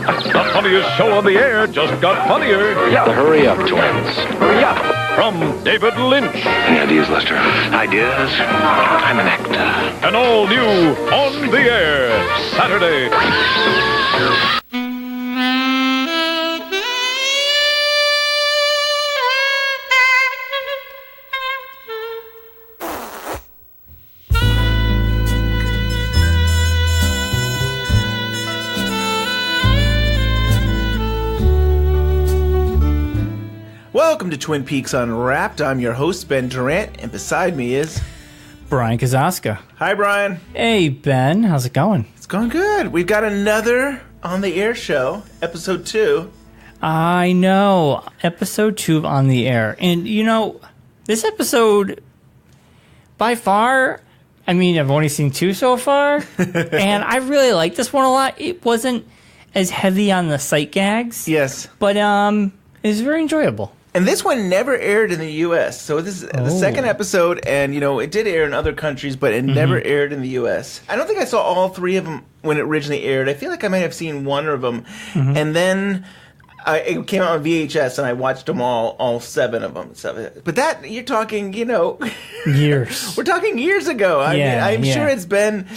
The funniest show on the air just got funnier. Yeah, hurry up, twins. Hurry up. From David Lynch. Any ideas, Lester? Ideas? I'm an actor. An all new On the Air Saturday. Welcome to Twin Peaks Unwrapped. I'm your host, Ben Durant, and beside me is... Bryon Kazaska. Hi, Bryon. Hey, Ben. How's it going? It's going good. We've got another On the Air show, episode 2. I know. Episode 2 of On the Air. And, you know, this episode, by far, I mean, I've only seen 2 so far, and I really like this one a lot. It wasn't as heavy on the sight gags. Yes. But it was very enjoyable. And this one never aired in the U.S., so this is the second episode, and, you know, it did air in other countries, but it never aired in the U.S. I don't think I saw all 3 of them when it originally aired. I feel like I might have seen one of them, and then it came out on VHS, and I watched them all 7 of them. So, but that, you're talking, you know... Years. We're talking years ago. I mean, I'm yeah. sure it's been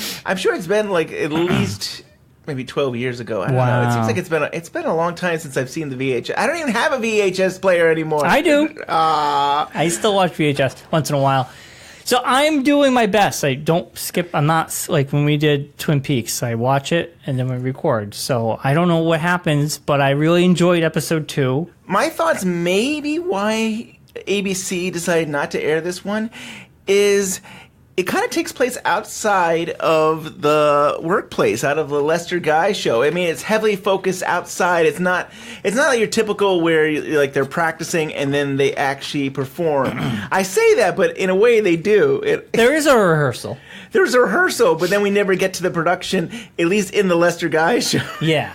like at least... maybe 12 years ago. I don't know. It seems like it's been a long time since I've seen the VHS. I don't even have a VHS player anymore. I do. I still watch VHS once in a while. So I'm doing my best. I don't skip. I'm not like when we did Twin Peaks. I watch it and then we record. So I don't know what happens, but I really enjoyed episode 2. My thoughts maybe why ABC decided not to air this one is... it kind of takes place outside of the workplace, out of the Lester Guy show. I mean, it's heavily focused outside. It's not like your typical where like they're practicing and then they actually perform. I say that, but in a way they do. There is a rehearsal. There's a rehearsal, but then we never get to the production, at least in the Lester Guy show. Yeah.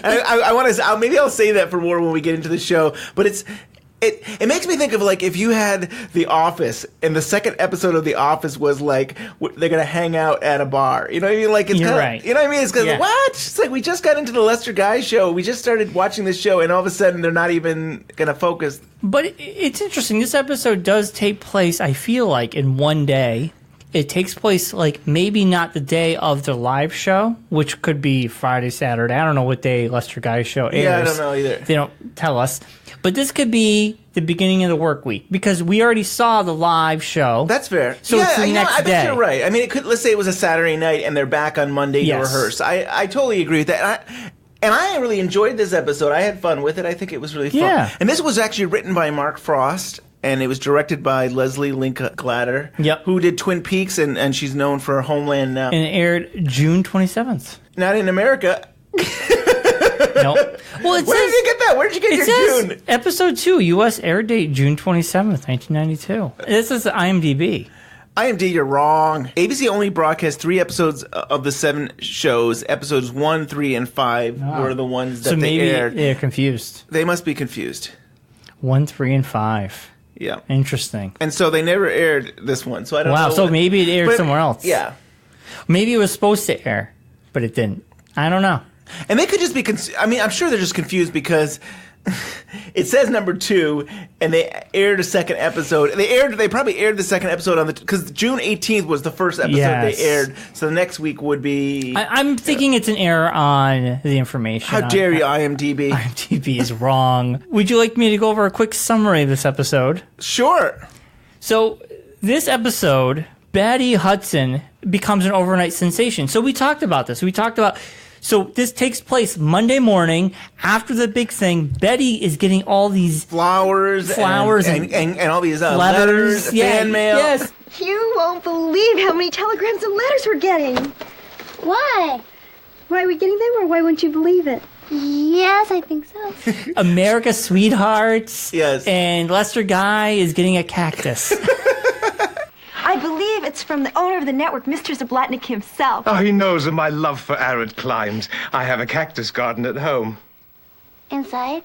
I want to. Maybe I'll say that for more when we get into the show. But It makes me think of, like, if you had The Office, and the second episode of The Office was, like, they're going to hang out at a bar. You know what I mean? Like, it's You're kinda, right. You know what I mean? It's because, what? It's like, we just got into the Lester Guy show. We just started watching this show, and all of a sudden, they're not even going to focus. But it's interesting. This episode does take place, I feel like, in one day. It takes place, like, maybe not the day of the live show, which could be Friday, Saturday. I don't know what day Lester Guy's show airs. Yeah, I don't know either. They don't tell us. But this could be the beginning of the work week, because we already saw the live show. That's fair. So it's the next I day. think you're right. I mean, let's say it was a Saturday night, and they're back on Monday to rehearse. I totally agree with that. And I really enjoyed this episode. I had fun with it. I think it was really fun. Yeah. And this was actually written by Mark Frost, and it was directed by Leslie Linklater, who did Twin Peaks, and she's known for Homeland now. And it aired June 27th. Not in America. Nope. Well, Where did you get that? Where did you get your June? Episode 2, U.S. air date, June 27th, 1992. This is IMDb. IMDb, you're wrong. ABC only broadcast 3 episodes of the 7 shows. Episodes 1, 3, and 5 were the ones that so they aired. They're confused. They must be confused. 1, 3, and 5. Yeah. Interesting. And so they never aired this one. So I don't know. Wow, so maybe it aired somewhere else. Yeah. Maybe it was supposed to air, but it didn't. I don't know. And they could just be I mean, I'm sure they're just confused because it says number 2, and they aired a second episode. They probably aired the second episode on because June 18th was the first episode they aired. So the next week would be. I'm thinking it's an error on the information. How dare you, IMDb? IMDb is wrong. Would you like me to go over a quick summary of this episode? Sure. So this episode, Betty Hudson becomes an overnight sensation. So we talked about this. So this takes place Monday morning after the big thing. Betty is getting all these flowers and all these letters, fan mail. Yes. You won't believe how many telegrams and letters we're getting. Why? Why are we getting them, or why won't you believe it? Yes, I think so. America's Sweethearts. Yes. And Lester Guy is getting a cactus. I believe it's from the owner of the network, Mr. Zablatnik himself. Oh, he knows of my love for arid climes. I have a cactus garden at home. Inside?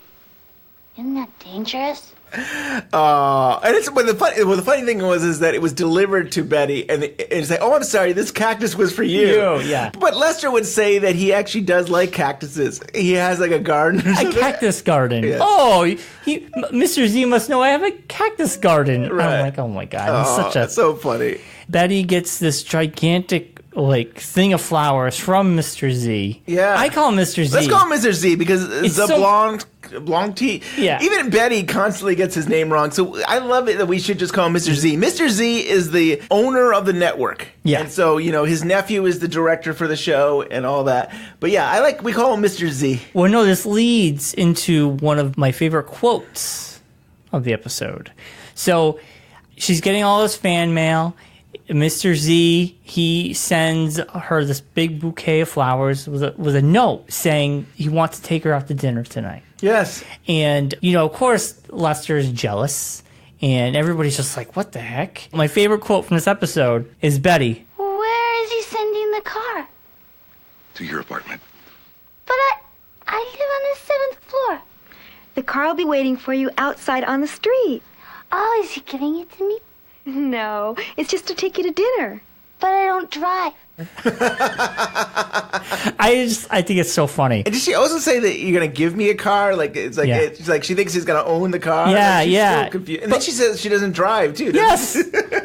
Isn't that dangerous? And it's but the funny thing is that it was delivered to Betty, and it's like, oh, I'm sorry, this cactus was for you. Yeah. But Lester would say that he actually does like cactuses. He has like a garden. A cactus garden. Yes. Oh, Mr. Z must know I have a cactus garden. Right. I'm like, oh my god, That's so funny. Betty gets this gigantic thing of flowers from Mr. Z. Yeah. I call him Mr. Z. Let's call him Mr. Z because it's the so- blonde T. Yeah. Even Betty constantly gets his name wrong. So I love it that we should just call him Mr. Z. Mr. Z is the owner of the network. Yeah. And so, his nephew is the director for the show and all that. But yeah, we call him Mr. Z. Well, no, this leads into one of my favorite quotes of the episode. So she's getting all this fan mail. Mr. Z, he sends her this big bouquet of flowers with a note saying he wants to take her out to dinner tonight. Yes. And, of course, Lester is jealous, and everybody's just like, what the heck? My favorite quote from this episode is Betty. Where is he sending the car? To your apartment. But I live on the 7th floor. The car will be waiting for you outside on the street. Oh, is he giving it to me? No, it's just to take you to dinner. But I don't drive. I think it's so funny. And did she also say that you're going to give me a car? It's like she thinks he's going to own the car. Yeah, she's yeah. So confused. And then she says she doesn't drive, too. Yes,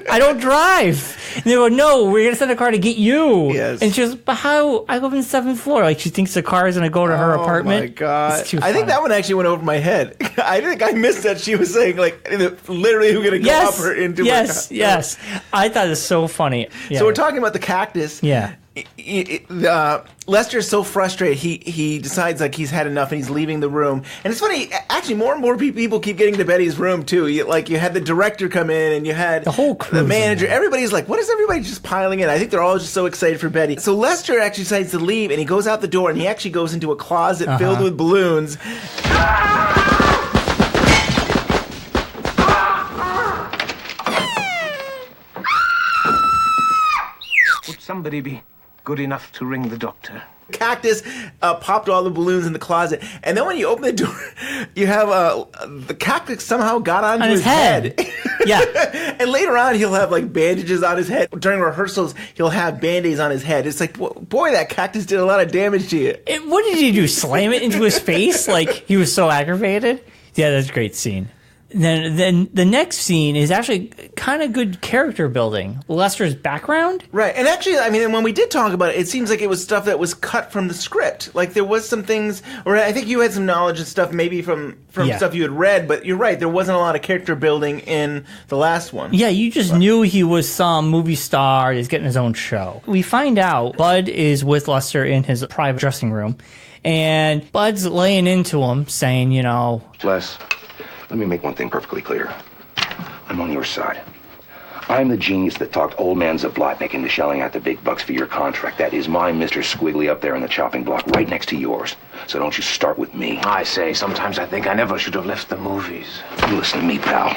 I don't drive. And they go, no, we're gonna send a car to get you. Yes. And she goes, but how? I live in the 7th floor. Like she thinks the car is gonna go to her apartment. Oh my god! It's too I think funny. that one actually went over my head. I think I missed that she was saying literally we're gonna go up her into her car. Yes. I thought it was so funny. Yeah. So we're talking about the cactus. Yeah. Lester's so frustrated. He decides he's had enough and he's leaving the room. And it's funny. Actually, more and more people keep getting to Betty's room too. You had the director come in and you had the whole crew, the manager. Everybody's like, what is everybody just piling in? I think they're all just so excited for Betty. So Lester actually decides to leave and he goes out the door and he actually goes into a closet filled with balloons. Would somebody be good enough to ring the doctor? Cactus popped all the balloons in the closet, and then when you open the door, you have the cactus somehow got onto his head. Yeah, and later on he'll have bandages on his head. During rehearsals, he'll have band-aids on his head. It's like, boy, that cactus did a lot of damage to you. What did he do? Slam it into his face? He was so aggravated. Yeah, that's a great scene. Then the next scene is actually kind of good character building. Lester's background. Right. And actually, when we did talk about it, it seems like it was stuff that was cut from the script. There was some things, or I think you had some knowledge and stuff maybe from stuff you had read, but you're right, there wasn't a lot of character building in the last one. Yeah, you just knew he was some movie star, he's getting his own show. We find out Bud is with Lester in his private dressing room, and Bud's laying into him, saying, Les, let me make one thing perfectly clear. I'm on your side. I'm the genius that talked old man Zablotnik into shelling out the big bucks for your contract. That is my Mr. Squiggly up there in the chopping block right next to yours. So don't you start with me. I say, sometimes I think I never should have left the movies. You listen to me, pal.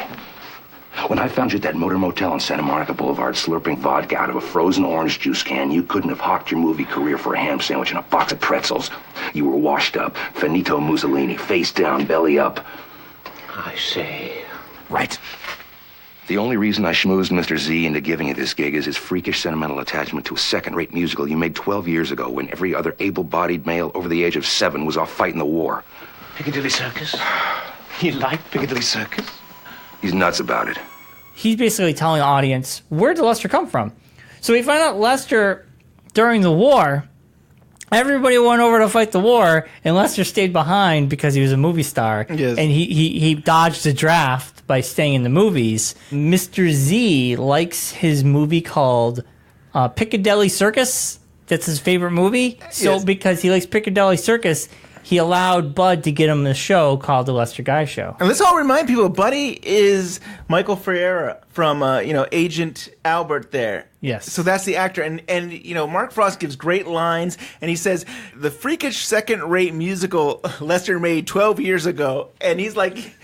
When I found you at that motor motel on Santa Monica Boulevard slurping vodka out of a frozen orange juice can, you couldn't have hawked your movie career for a ham sandwich and a box of pretzels. You were washed up, finito Mussolini, face down, belly up. I say. Right. The only reason I schmoozed Mr. Z into giving you this gig is his freakish sentimental attachment to a second-rate musical you made 12 years ago when every other able-bodied male over the age of 7 was off fighting the war. Piccadilly Circus? You like Piccadilly Circus? He's nuts about it. He's basically telling the audience, where did Lester come from? So we find out Lester, during the war, everybody went over to fight the war, and Lester stayed behind because he was a movie star. Yes. And he dodged the draft by staying in the movies. Mr. Z likes his movie called Piccadilly Circus. That's his favorite movie. So Yes. because he likes Piccadilly Circus, he allowed Bud to get him a show called The Lester Guy Show. And let's all remind people, Buddy is Michael Ferreira from, Agent Albert there. Yes. So that's the actor. And Mark Frost gives great lines, and he says, the freakish second-rate musical Lester made 12 years ago. And he's like,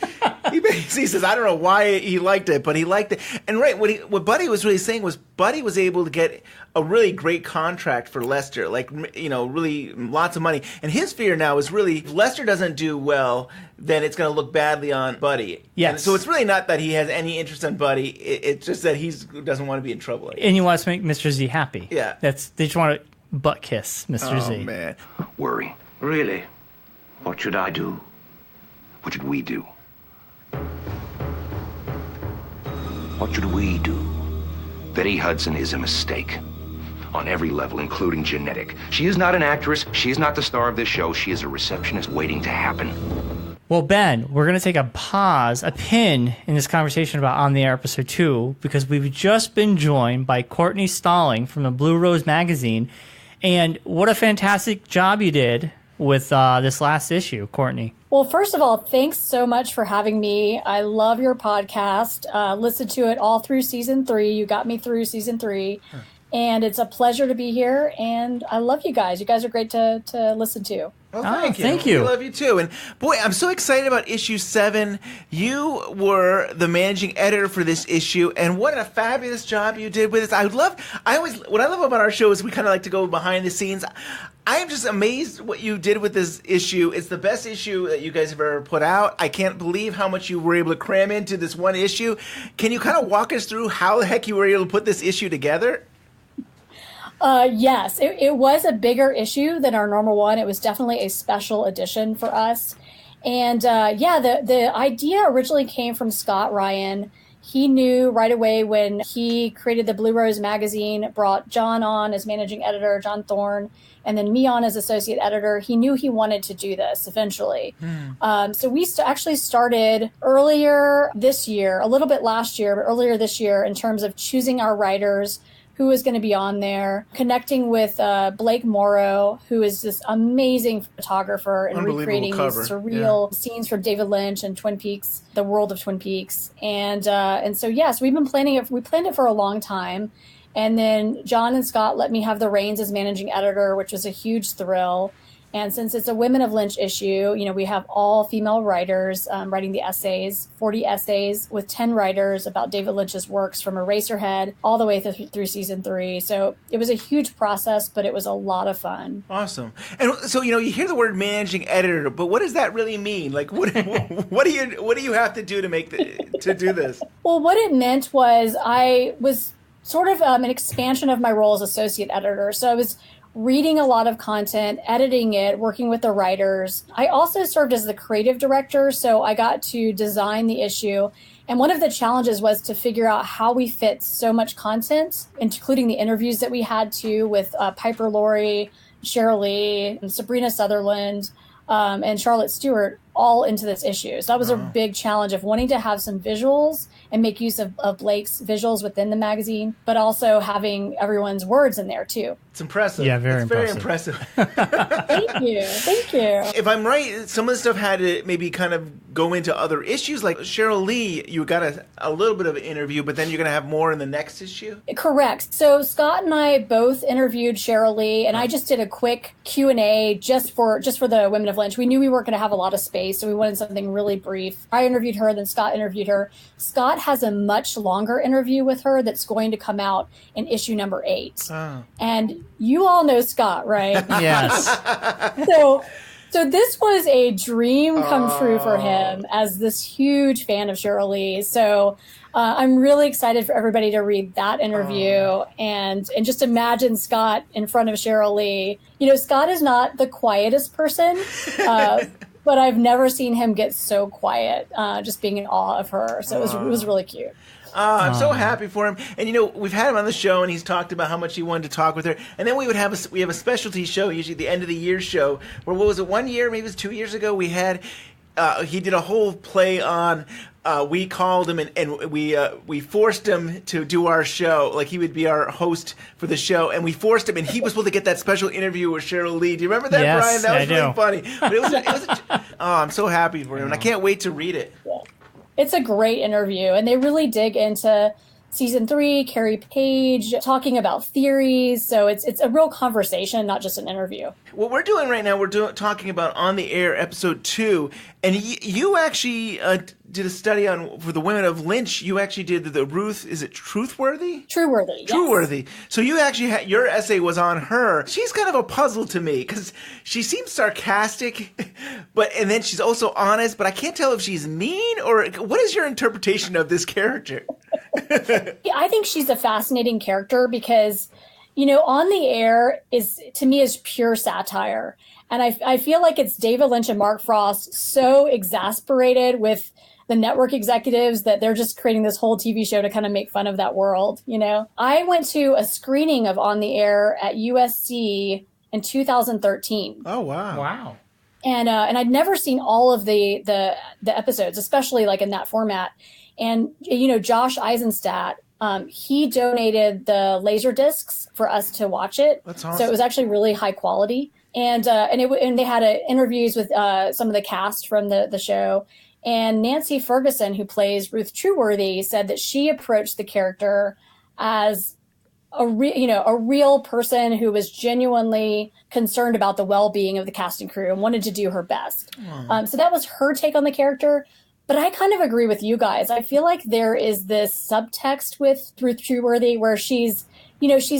He basically says, I don't know why he liked it, but he liked it. And right, what Buddy was really saying was Buddy was able to get a really great contract for Lester, like, really lots of money. And his fear now is really, if Lester doesn't do well, then it's going to look badly on Buddy. Yes. And so it's really not that he has any interest in Buddy. It's just that he doesn't want to be in trouble. And he wants to make Mr. Z happy. Yeah. They just want to butt kiss Mr. Z. Oh, man. Worry. Really? What should I do? What should we do? What should we do? Betty Hudson is a mistake. On every level, including genetic. She is not an actress. She is not the star of this show. She is a receptionist waiting to happen. Well, Ben, we're going to take a pin in this conversation about On the Air Episode 2, because we've just been joined by Courtenay Stalling from the Blue Rose magazine. And what a fantastic job you did with this last issue, Courtenay. Well, first of all, thanks so much for having me. I love your podcast. Listened to it all through season 3. You got me through season 3. And it's a pleasure to be here. And I love you guys. You guys are great to listen to. Well, thank you. We love you too. And boy, I'm so excited about issue 7. You were the managing editor for this issue, and what a fabulous job you did with this. What I love about our show is we kind of like to go behind the scenes. I am just amazed what you did with this issue. It's the best issue that you guys have ever put out. I can't believe how much you were able to cram into this one issue. Can you kind of walk us through how the heck you were able to put this issue together? Yes, it was a bigger issue than our normal one. It was definitely a special edition for us. And the idea originally came from Scott Ryan. He knew right away when he created the Blue Rose magazine, brought John on as managing editor, John Thorne, and then me on as associate editor. He knew he wanted to do this eventually. So we actually started earlier this year, a little bit last year, but earlier this year in terms of choosing our writers, who is going to be on there, connecting with Blake Morrow, who is this amazing photographer and recreating these surreal scenes from David Lynch and Twin Peaks, the world of Twin Peaks. And so, yes, we've been planning it. We planned it for a long time. And then John and Scott let me have the reins as managing editor, which was a huge thrill. And since it's a Women of Lynch issue, we have all female writers writing the essays, 40 essays with 10 writers about David Lynch's works from Eraserhead all the way through season 3. So it was a huge process, but it was a lot of fun. Awesome. And so, you hear the word managing editor, but what does that really mean? Like, what do you have to do to do this? Well, what it meant was I was sort of an expansion of my role as associate editor. So I was reading a lot of content, editing it, working with the writers. I also served as the creative director, so I got to design the issue. And one of the challenges was to figure out how we fit so much content, including the interviews that we had with Piper Laurie, Cheryl Lee, and Sabrina Sutherland, and Charlotte Stewart, all into this issue. So that was a big challenge of wanting to have some visuals and make use of Blake's visuals within the magazine, but also having everyone's words in there too. It's impressive. Yeah, Very impressive. Thank you. If I'm right, some of the stuff had to maybe kind of go into other issues. Like Cheryl Lee, you got a little bit of an interview, but then you're going to have more in the next issue? Correct. So Scott and I both interviewed Cheryl Lee, and I just did a quick Q&A just for the Women of Lynch. We knew we weren't going to have a lot of space, so we wanted something really brief. I interviewed her, then Scott interviewed her. Scott has a much longer interview with her that's going to come out in issue number 8. Oh. And you all know Scott, right? Yes. So this was a dream come true for him as this huge fan of Cheryl Lee. So I'm really excited for everybody to read that interview and just imagine Scott in front of Cheryl Lee. Scott is not the quietest person, but I've never seen him get so quiet, just being in awe of her. So it was really cute. I'm so happy for him. And, we've had him on the show, and he's talked about how much he wanted to talk with her. And then we have a specialty show, usually the end of the year show, where, what was it, 1 year, maybe it was 2 years ago, we had, he did a whole play on, we called him and we forced him to do our show. Like, he would be our host for the show, and we forced him, and he was able to get that special interview with Cheryl Lee. Do you remember that, Yes, Bryon? That was I really do. funny. But it was I'm so happy for him, and I can't wait to read it. Yeah. It's a great interview, and they really dig into season 3, Carrie Page, talking about theories. So it's a real conversation, not just an interview. What we're doing right now, talking about On the Air episode 2, and you actually did a study on for the women of Lynch. You actually did the Ruth. Is it Truthworthy? Trueworthy. Yes. Trueworthy. So you actually had your essay was on her. She's kind of a puzzle to me because she seems sarcastic, and then she's also honest. But I can't tell if she's mean or what is your interpretation of this character? Yeah, I think she's a fascinating character because, On the Air to me is pure satire. And I feel like it's David Lynch and Mark Frost so exasperated with the network executives that they're just creating this whole TV show to kind of make fun of that world, I went to a screening of On the Air at USC in 2013. Oh, wow. Wow. And I'd never seen all of the episodes, especially like in that format. And, Josh Eisenstadt, he donated the laser discs for us to watch it. That's awesome. So it was actually really high quality. And they had interviews with some of the cast from the show. And Nancy Ferguson, who plays Ruth Trueworthy, said that she approached the character as a real person who was genuinely concerned about the well-being of the cast and crew and wanted to do her best. So that was her take on the character. But I kind of agree with you guys. I feel like there is this subtext with Ruth Trueworthy where she's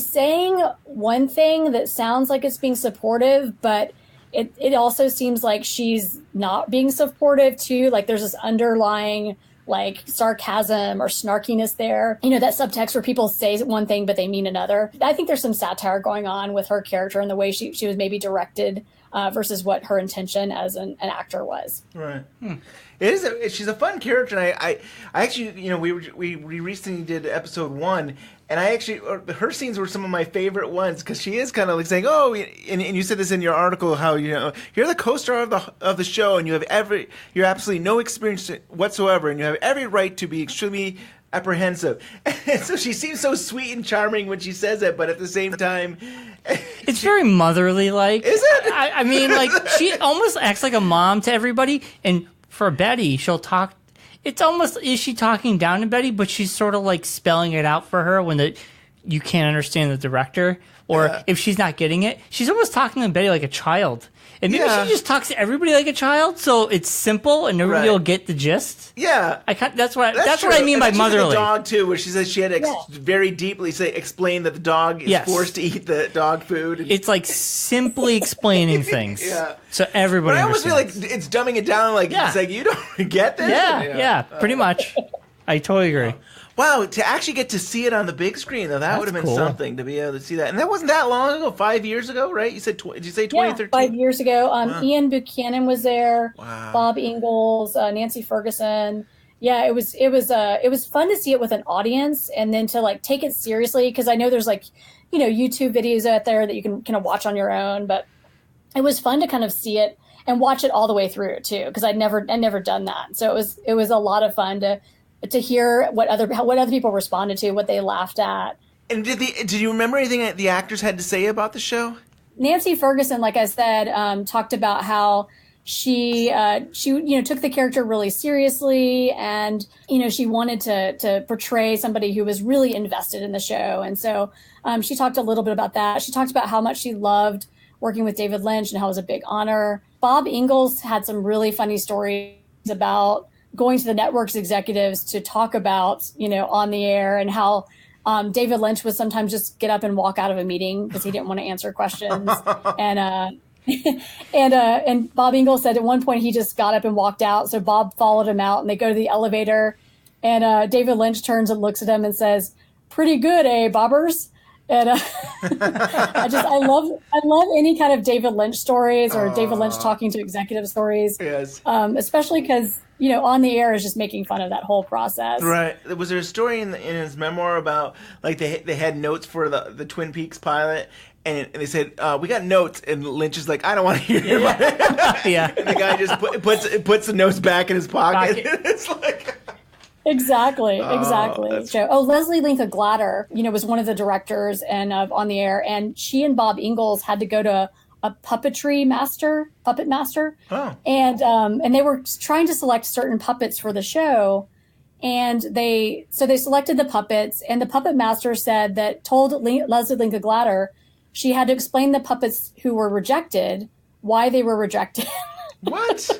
saying one thing that sounds like it's being supportive, but it also seems like she's not being supportive too. Like there's this underlying like sarcasm or snarkiness there. That subtext where people say one thing, but they mean another. I think there's some satire going on with her character and the way she was maybe directed versus what her intention as an actor was. Right. She's a fun character, and I actually, we recently did episode 1, and her scenes were some of my favorite ones because she is kind of like saying, "Oh," and you said this in your article, how you're the co-star of the show, and you're absolutely no experience whatsoever, and you have every right to be extremely apprehensive. And so she seems so sweet and charming when she says it, but at the same time, it's very motherly. Like, is it? I mean, like she almost acts like a mom to everybody, and for Betty, she'll talk. It's almost, is she talking down to Betty, but she's sort of like spelling it out for her when you can't understand the director, or if she's not getting it, she's almost talking to Betty like a child. And maybe she just talks to everybody like a child, so it's simple and everybody will get the gist. Yeah, that's what I mean by motherly. The dog too, where she says she had to very deeply explain that the dog is forced to eat the dog food. It's like simply explaining things. So everybody. But I almost feel like it's dumbing it down. Like it's like you don't get this. Yeah, pretty much. I totally agree. Wow, to actually get to see it on the big screen, though, that would have been cool. something to be able to see that. And that wasn't that long ago, 5 years ago, right? You said, did you say 2013? Yeah, 5 years ago. Ian Buchanan was there. Wow. Bob Ingalls, Nancy Ferguson. Yeah, it was fun to see it with an audience and then to like take it seriously because I know there's like, YouTube videos out there that you can kind of watch on your own, but it was fun to kind of see it and watch it all the way through too because I'd never done that. So it was a lot of fun to hear what other people responded to, what they laughed at. And did you remember anything that the actors had to say about the show? Nancy Ferguson, like I said, talked about how she took the character really seriously, and she wanted to portray somebody who was really invested in the show, and so she talked a little bit about that. She talked about how much she loved working with David Lynch and how it was a big honor. Bob Ingalls had some really funny stories about going to the network's executives to talk about, On the Air and how David Lynch would sometimes just get up and walk out of a meeting because he didn't want to answer questions. And Bob Ingalls said at one point he just got up and walked out. So Bob followed him out and they go to the elevator and David Lynch turns and looks at him and says, "Pretty good, eh, Bobbers?" And I love any kind of David Lynch stories or David Lynch talking to executive stories. Yes. Especially because, On the Air is just making fun of that whole process. Right. Was there a story in his memoir about like they had notes for the Twin Peaks pilot and they said, "We got notes," and Lynch is like, "I don't want to hear about it." Yeah. And the guy just puts the notes back in his pocket. It's like... Exactly. Leslie Linka Glatter, was one of the directors and On the Air, and she and Bob Ingalls had to go to a puppet master. Oh. And they were trying to select certain puppets for the show, and they selected the puppets, and the puppet master told Leslie Linka Glatter she had to explain the puppets who were rejected, why they were rejected. What?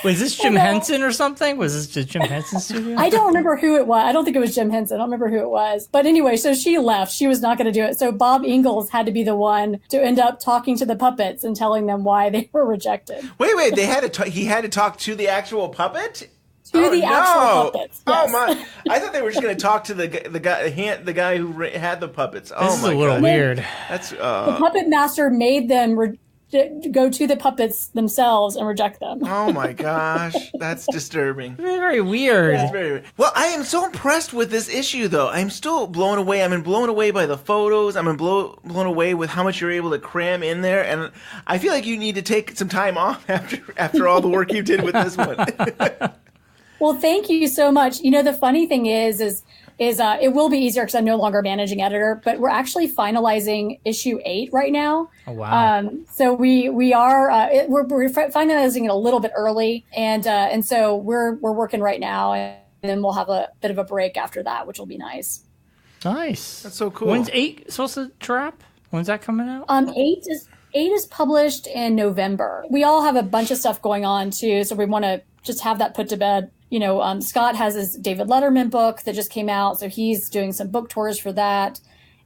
Was this Jim Henson or something? Was this just Jim Henson's studio? I don't remember who it was. I don't think it was Jim Henson. I don't remember who it was. But anyway, so she left. She was not going to do it. So Bob Ingalls had to be the one to end up talking to the puppets and telling them why they were rejected. Wait, they had to he had to talk to the actual puppet? Actual puppets. Yes. Oh my! I thought they were just going to talk to the guy who had the puppets. Oh, this is a little weird. That's the puppet master made them go to the puppets themselves and reject them. Oh my gosh, that's disturbing. Very weird. That's very weird. Well, I am so impressed with this issue, though. I'm still blown away. I'm blown away by the photos. I'm blown away with how much you're able to cram in there, and I feel like you need to take some time off after all the work you did with this one. Well, thank you so much. You know, the funny thing is it will be easier because I'm no longer managing editor, but we're actually finalizing issue 8 right now. Oh, wow. So we're finalizing it a little bit early, and so we're working right now, and then we'll have a bit of a break after that, which will be nice. Nice. That's so cool. When's 8 supposed to drop? When's that coming out? 8 is published in November. We all have a bunch of stuff going on too, so we want to just have that put to bed. You know, Scott has his David Letterman book that just came out, so he's doing some book tours for that.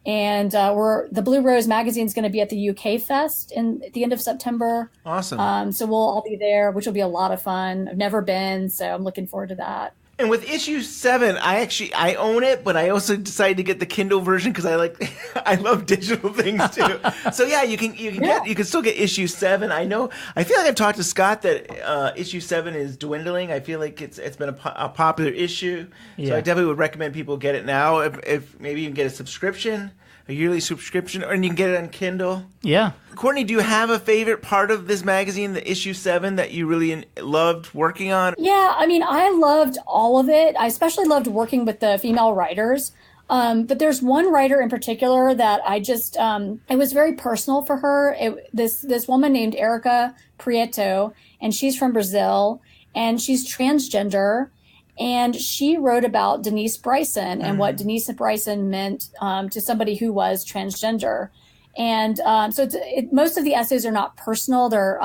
And the Blue Rose magazine is going to be at the UK Fest at the end of September. Awesome. So we'll all be there, which will be a lot of fun. I've never been, so I'm looking forward to that. And with issue 7, I own it, but I also decided to get the Kindle version because I love digital things too. So yeah, you can still get issue 7. I feel like I've talked to Scott that issue 7 is dwindling. I feel like it's been a popular issue, so I definitely would recommend people get it now. If maybe you can get a subscription, a yearly subscription, or you can get it on Kindle. Yeah. Courtney, do you have a favorite part of this magazine, the issue 7, that you really loved working on? Yeah, I mean, I loved all of it. I especially loved working with the female writers. But there's one writer in particular that I just, it was very personal for her. This woman named Erica Prieto, and she's from Brazil, and she's transgender. And she wrote about Denise Bryson and what Denise Bryson meant to somebody who was transgender. And so most of the essays are not personal. They're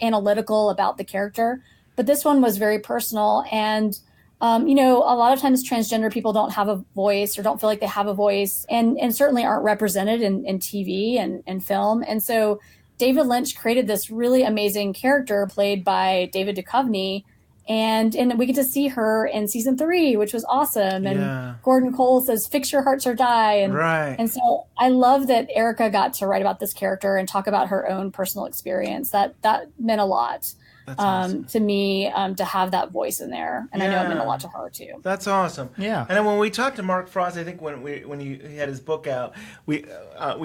analytical about the character. But this one was very personal. And, you know, a lot of times transgender people don't have a voice or don't feel like they have a voice and certainly aren't represented in TV and film. And so David Lynch created this really amazing character played by David Duchovny. And we get to see her in season 3, which was awesome. And Gordon Cole says, "Fix your hearts or die." And so I love that Erica got to write about this character and talk about her own personal experience. That meant a lot to me to have that voice in there. And I know it meant a lot to her too. That's awesome. Yeah. And then when we talked to Mark Frost, I think when he had his book out, we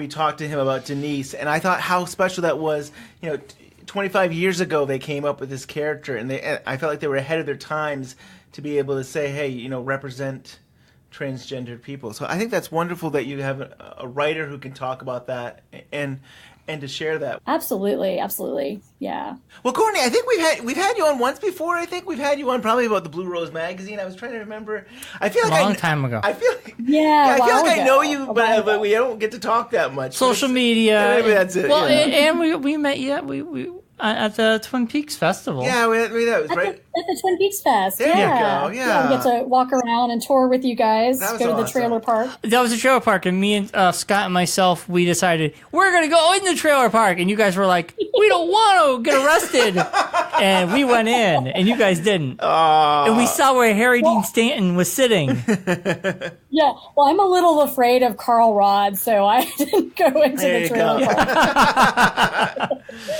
talked to him about Denise, and I thought how special that was. You know, 25 years ago, they came up with this character, and I felt like they were ahead of their times to be able to say, hey, you know, represent transgendered people. So I think that's wonderful that you have a writer who can talk about that and to share that. Absolutely. Yeah. Well, Courtney, I think we've had you on once before. I think we've had you on probably about the Blue Rose magazine. I was trying to remember. I feel like long time ago. I feel like I feel like I know you, but we don't get to talk that much. Social media. Maybe that's it. Well, and we met we at the Twin Peaks Festival. Yeah, that was right at the Twin Peaks Fest. There you go. Yeah, we get to walk around and tour with you guys. That was go to the awesome. trailer park. That was a trailer park, and me and Scott and myself, we decided we're going to go in the trailer park, and you guys were like, we don't want to get arrested, and we went in, and you guys didn't. And we saw where Harry Dean Stanton was sitting. Yeah, well, I'm a little afraid of Carl Rod, so I didn't go into the trailer park.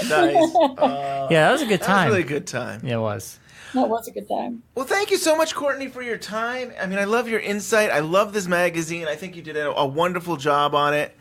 Nice. Yeah, that was a good time. That was a really good time. Yeah, it was. That was a good time. Well, thank you so much, Courtney, for your time. I mean, I love your insight. I love this magazine. I think you did a wonderful job on it,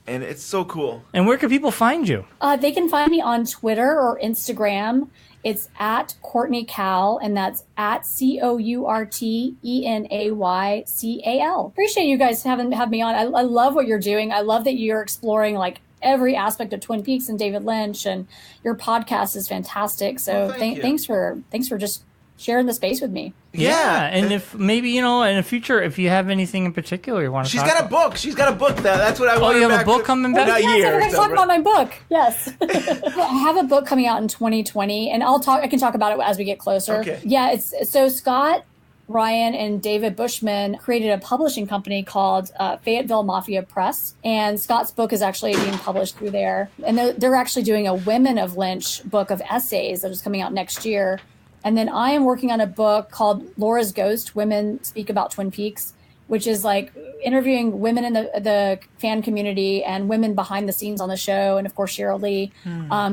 and it's so cool. And where can people find you? They can find me on Twitter or Instagram. It's at Courtenay Cal, and that's at COURTENAYCAL. Appreciate you guys having me on. I love what you're doing. I love that you're exploring like every aspect of Twin Peaks and David Lynch, and your podcast is fantastic. So thanks for just sharing the space with me. Yeah, and if maybe, in the future, if you have anything in particular you want to She's talk about. She's got a book. She's got a book. That's what I want. Oh, you have a book coming back? Not Yes, year. I'm going to talk about my book. Yes. I have a book coming out in 2020, and I can talk about it as we get closer. Okay. Yeah, so Scott, Bryon, and David Bushman created a publishing company called Fayetteville Mafia Press, and Scott's book is actually being published through there. And they're actually doing a Women of Lynch book of essays that is coming out next year. And then I am working on a book called Laura's Ghost, Women Speak About Twin Peaks, which is like interviewing women in the fan community and women behind the scenes on the show. And of course, Cheryl Lee,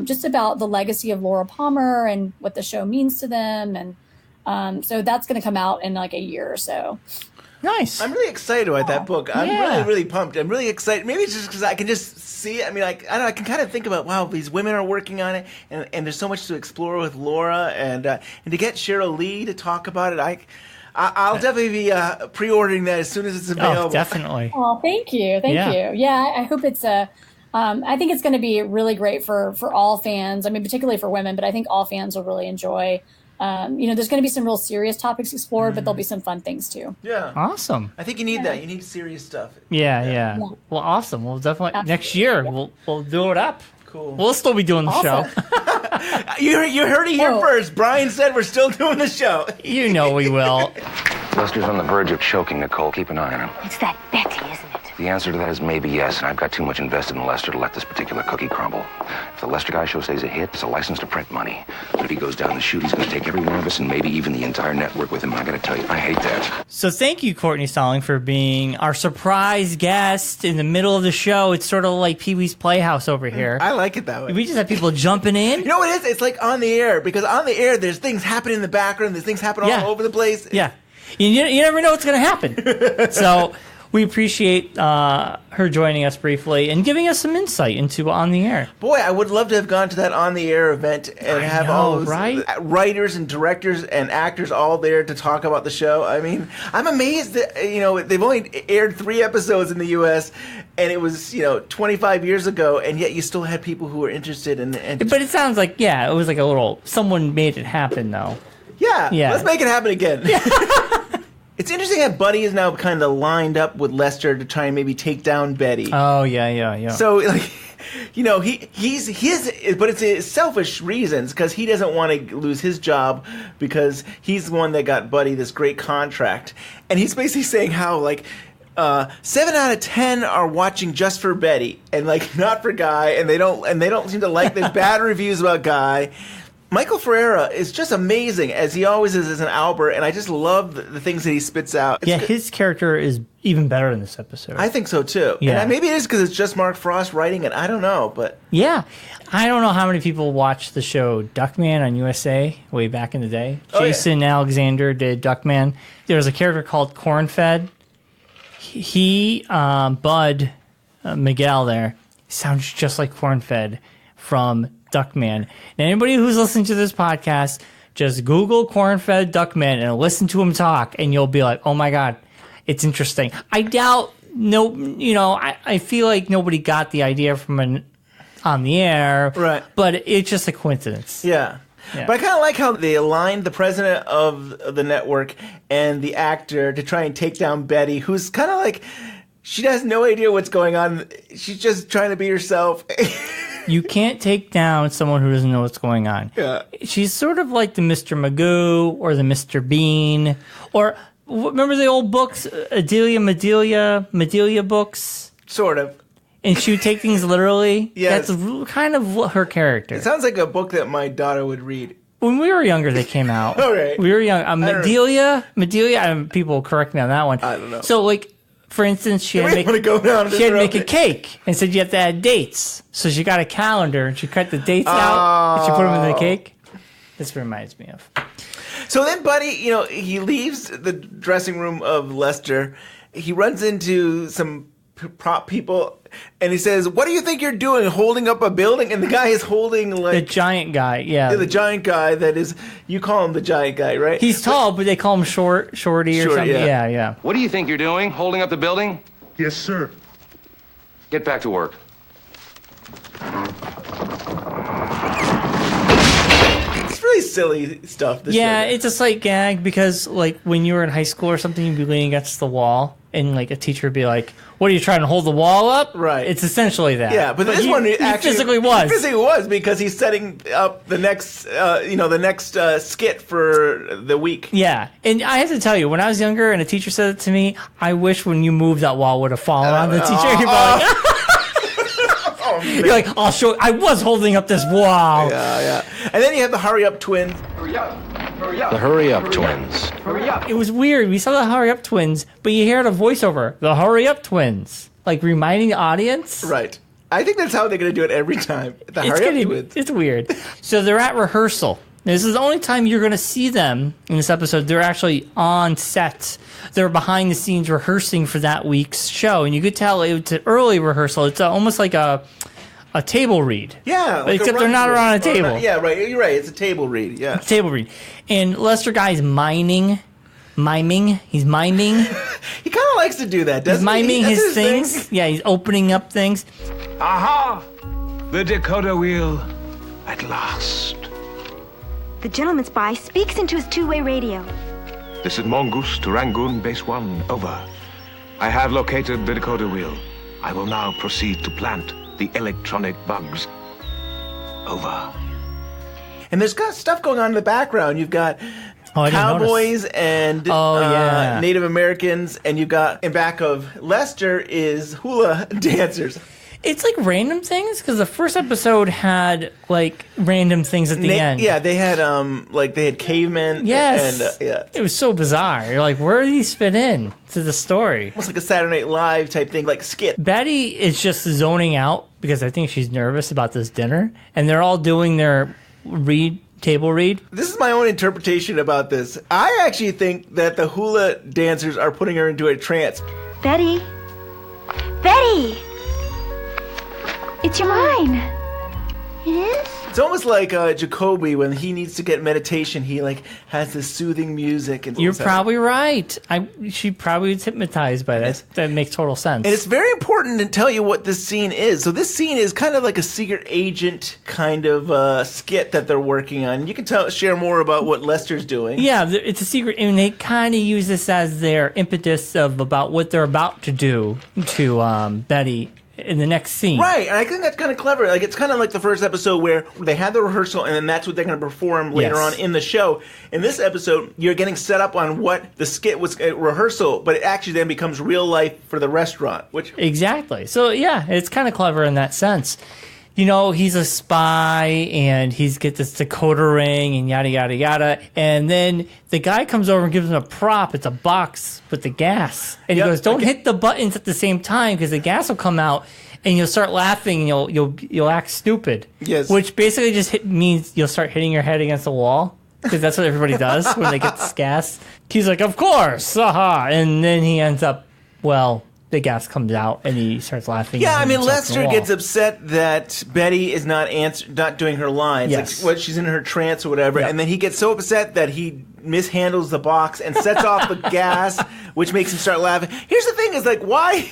just about the legacy of Laura Palmer and what the show means to them. And so that's going to come out in like a year or so. Nice. I'm really excited about that book. I'm really, really pumped. I'm really excited. Maybe it's just because I can just see it. I mean, like, I don't know, I can kind of think about, wow, these women are working on it, and there's so much to explore with Laura, and to get Cheryl Lee to talk about it, I'll definitely be pre-ordering that as soon as it's available. Oh, definitely. Oh, thank you. Thank you. Yeah, I hope it's I think it's going to be really great for all fans. I mean, particularly for women, but I think all fans will really enjoy. There's going to be some real serious topics explored, but there'll be some fun things too. Yeah. Awesome. I think you need that. You need serious stuff. Yeah. Well, awesome. We'll definitely next year we'll do it up. Cool. We'll still be doing the show. You heard it here first. Bryon said we're still doing the show. You know we will. Lester's on the verge of choking, Nicole. Keep an eye on him. It's that Betty, isn't it? The answer to that is maybe yes, and I've got too much invested in Lester to let this particular cookie crumble. If the Lester Guy show stays a hit, it's a license to print money. But if he goes down the chute, he's going to take every one of us and maybe even the entire network with him. I got to tell you, I hate that. So thank you, Courtenay Stalling, for being our surprise guest in the middle of the show. It's sort of like Pee-wee's Playhouse over here. I like it that way. We just have people jumping in. You know what it is? It's like on the air, because on the air, there's things happening in the background. There's things happening all over the place. Yeah. You never know what's going to happen. So we appreciate her joining us briefly and giving us some insight into On the Air. Boy, I would love to have gone to that On the Air event and have all those writers and directors and actors all there to talk about the show. I mean, I'm amazed that, they've only aired 3 episodes in the U.S., and it was, 25 years ago, and yet you still had people who were interested in it. But it sounds like, it was like a little, someone made it happen, though. Yeah, let's make it happen again. It's interesting that Buddy is now kind of lined up with Lester to try and maybe take down Betty. Oh, yeah. So, but it's selfish reasons, because he doesn't want to lose his job because he's the one that got Buddy this great contract. And he's basically saying how, 7 out of 10 are watching just for Betty and, not for Guy, and they don't seem to like there's bad reviews about Guy. Michael Ferreira is just amazing, as he always is as an Albert, and I just love the things that he spits out. His character is even better in this episode. I think so, too. Yeah. And maybe it is because it's just Mark Frost writing it. I don't know, but... Yeah. I don't know how many people watched the show Duckman on USA way back in the day. Jason Alexander did Duckman. There was a character called Cornfed. He, Bud Miguel there, sounds just like Cornfed from Duckman. And anybody who's listening to this podcast, just Google Cornfed Duckman and listen to him talk, and you'll be like, oh my God, it's interesting. I doubt, I feel like nobody got the idea from On the Air, right? But it's just a coincidence. Yeah. But I kind of like how they aligned the president of the network and the actor to try and take down Betty, who's kind of like, she has no idea what's going on. She's just trying to be herself. You can't take down someone who doesn't know what's going on. Yeah. She's sort of like the Mr. Magoo or the Mr. Bean. Or, remember the old books, Medelia books? Sort of. And she would take things literally? Yes. That's kind of her character. It sounds like a book that my daughter would read. When we were younger, they came out. All right. We were young. Medelia, people correct me on that one. I don't know. So, for instance, she had to make a cake and said you have to add dates. So she got a calendar and she cut the dates out and she put them in the cake. This reminds me of. So then Buddy, he leaves the dressing room of Lester. He runs into some prop people and he says, "What do you think you're doing, holding up a building?" And the guy is holding the giant guy, yeah. The giant guy that is, you call him the giant guy, right? He's tall, but they call him shorty or something. Yeah. What do you think you're doing, holding up the building? Yes, sir. Get back to work. It's really silly stuff. Yeah, it's a slight gag because, like, when you were in high school or something, you'd be leaning against the wall, and, like, a teacher would be like, what are you trying to hold the wall up? Right. It's essentially that. Yeah, but this one actually physically was. He physically was because he's setting up the next, skit for the week. Yeah, and I have to tell you, when I was younger and a teacher said it to me, I wish when you moved that wall would have fallen on the teacher. You'd be like, you're like, I'll show. I was holding up this wall. Yeah. And then you have the Hurry Up twins. The Hurry Up twins. It was weird. We saw the Hurry Up twins, but you hear the voiceover, the Hurry Up twins, like reminding the audience. Right. I think that's how they're going to do it every time. The Hurry Up twins. It's weird. So they're at rehearsal. This is the only time you're going to see them in this episode. They're actually on set. They're behind the scenes rehearsing for that week's show. And you could tell it's an early rehearsal. It's almost like a table read. Yeah. Like except they're not around a table. Yeah, right. You're right. It's a table read. Yeah. Table read. And Lester Guy's miming. He's miming. He kind of likes to do that, doesn't he? He's miming his things. Yeah, he's opening up things. Aha! The decoder wheel at last. The gentleman spy speaks into his two-way radio. This is Mongoose to Rangoon, Base 1. Over. I have located the decoder wheel. I will now proceed to plant the electronic bugs. Over. And there's got stuff going on in the background. You've got cowboys and Native Americans, and you've got in back of Lester is hula dancers. It's like random things because the first episode had like random things at the end. Yeah, they had they had cavemen. Yes, and it was so bizarre. You're like, where do these fit in to the story? Almost like a Saturday Night Live type thing, like a skit. Betty is just zoning out because I think she's nervous about this dinner, and they're all doing their table read. This is my own interpretation about this. I actually think that the hula dancers are putting her into a trance. Betty! It's your mine. It is? It's almost like Jacoby when he needs to get meditation. He like has this soothing music. And you're probably right. She probably was hypnotized by that. That makes total sense. And it's very important to tell you what this scene is. So this scene is kind of like a secret agent kind of skit that they're working on. You can share more about what Lester's doing. Yeah, it's a secret, and they kind of use this as their impetus about what they're about to do to Betty in the next scene. Right, and I think that's kind of clever. Like, it's kind of like the first episode where they had the rehearsal and then that's what they're going to perform later on in the show. In this episode, you're getting set up on what the skit was a rehearsal, but it actually then becomes real life for the restaurant. Exactly. So, yeah, it's kind of clever in that sense. You know, he's a spy, and he's get this decoder ring, and yada, yada, yada. And then the guy comes over and gives him a prop. It's a box with the gas. And he goes, don't hit the buttons at the same time, because the gas will come out, and you'll start laughing, and you'll act stupid. Yes. Which basically just means you'll start hitting your head against the wall, because that's what everybody does when they get this gas. He's like, of course, aha. And then he ends up, the gas comes out and he starts laughing. Yeah, I mean, Lester gets upset that Betty is not doing her lines. Yes. Like, she's in her trance or whatever. Yeah. And then he gets so upset that he mishandles the box and sets off the gas, which makes him start laughing. Here's the thing is, like, why?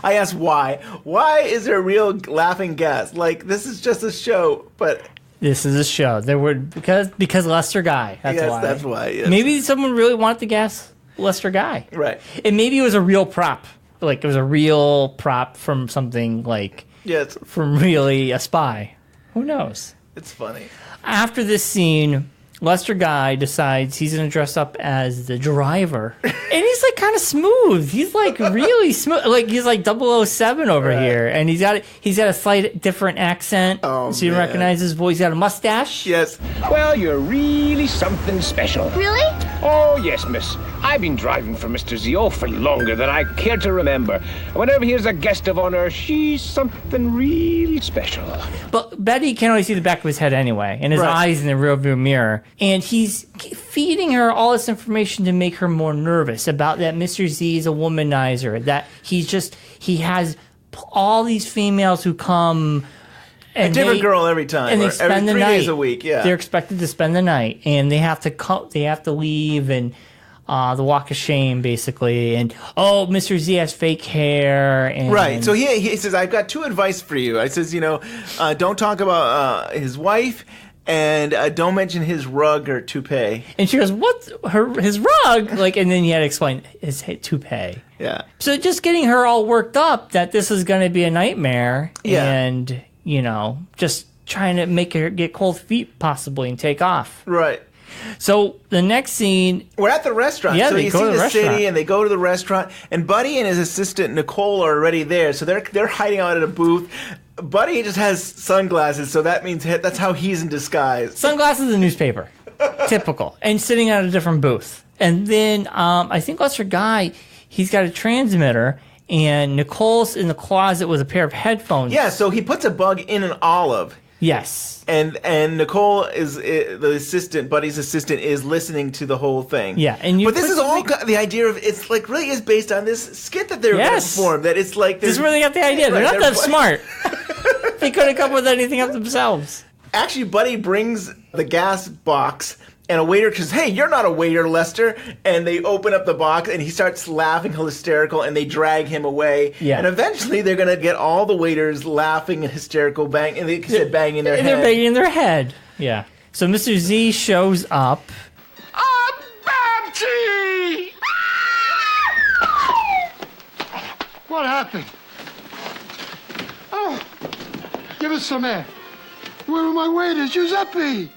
I asked why. Why is there real laughing gas? Like, this is just a show, but... This is a show. There were because Lester Guy. That's why. That's why. Yes. Maybe someone really wanted to gas Lester Guy. Right. And maybe it was a real prop. Like, it was a real prop from something like... Yes. From really a spy. Who knows? It's funny. After this scene, Lester Guy decides he's going to dress up as the driver. And he's, like, kind of smooth. He's, like, really smooth. Like, he's, like, 007 over here. And he's got a slight different accent. Oh, so you don't recognize his voice. He's got a mustache. Yes. Well, you're really something special. Really? Oh, yes, miss. I've been driving for Mr. Zio for longer than I care to remember. And whenever here's a guest of honor, she's something really special. But Betty can only see the back of his head anyway, and his eyes in the rearview mirror. And he's feeding her all this information to make her more nervous about that Mr. Z is a womanizer, that he has all these females who come... And a different girl every time. And they spend the night. 3 days a week, yeah. They're expected to spend the night, and they have to leave, and the walk of shame, basically. And Mr. Z has fake hair. And right. So he says, I've got 2 advice for you. I says, don't talk about his wife, And don't mention his rug or toupee. And she goes, "What's his rug?" Like, and then you had to explain his toupee. Yeah. So just getting her all worked up that this is going to be a nightmare, and just trying to make her get cold feet possibly and take off. Right. So the next scene, we're at the restaurant. Yeah, so they you go see to the the restaurant. city, and they go to the restaurant, and Buddy and his assistant Nicole are already there. So they're hiding out at a booth. Buddy just has sunglasses, so that means that's how he's in disguise. Sunglasses and newspaper. Typical. And sitting at a different booth. And then I think Lester Guy, he's got a transmitter, and Nicole's in the closet with a pair of headphones. Yeah, so he puts a bug in an olive. Yes. And Nicole is the assistant. Buddy's assistant is listening to the whole thing. Yeah, but this is all the idea of it's like really is based on this skit that they're going to perform. That it's like this is where they got the idea. They're not that smart. They couldn't come up with anything up themselves. Actually, Buddy brings the gas box, and a waiter says, "Hey, you're not a waiter, Lester." And they open up the box, and he starts laughing hysterical, and they drag him away. Yeah. And eventually, they're going to get all the waiters laughing and hysterical, banging their head. They're banging their head. Yeah. So Mr. Z shows up. Bounty! What happened? Oh, give us some air. Where are my waiters? Giuseppe!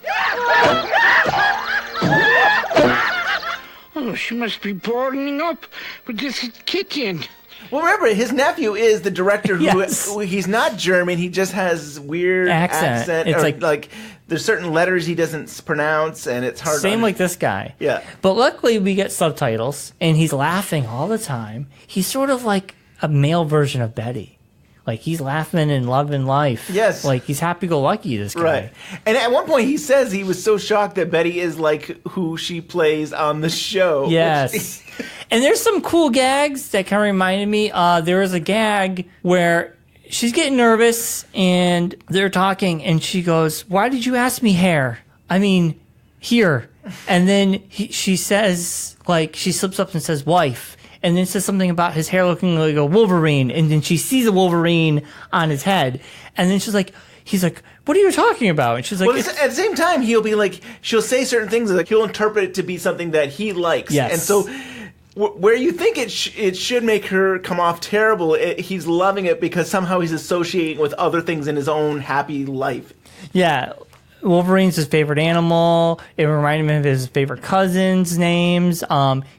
Oh, she must be boarding up with this kitchen. Well, remember, his nephew is the director who Yes. he's not German. He just has weird accent. It's or, like there's certain letters he doesn't pronounce, and it's hard. Same like this guy. Yeah. But luckily we get subtitles, and he's laughing all the time. He's sort of like a male version of Betty. Like, he's laughing and loving life. Yes. Like, he's happy-go-lucky, this guy. Right. And at one point he says he was so shocked that Betty is like who she plays on the show. Yes. And there's some cool gags that kind of reminded me. There was a gag where she's getting nervous, and they're talking, and she goes, "Why did you ask me hair? I mean, here." And then she says, like, she slips up and says, "wife." And then says something about his hair looking like a Wolverine. And then she sees a Wolverine on his head. And then he's like, "What are you talking about?" And she's like, well, at the same time, he'll be like, she'll say certain things, like he'll interpret it to be something that he likes. Yes. And so where you think it should make her come off terrible, he's loving it because somehow he's associating with other things in his own happy life. yeah, Wolverine's his favorite animal. It reminded him of his favorite cousins' names.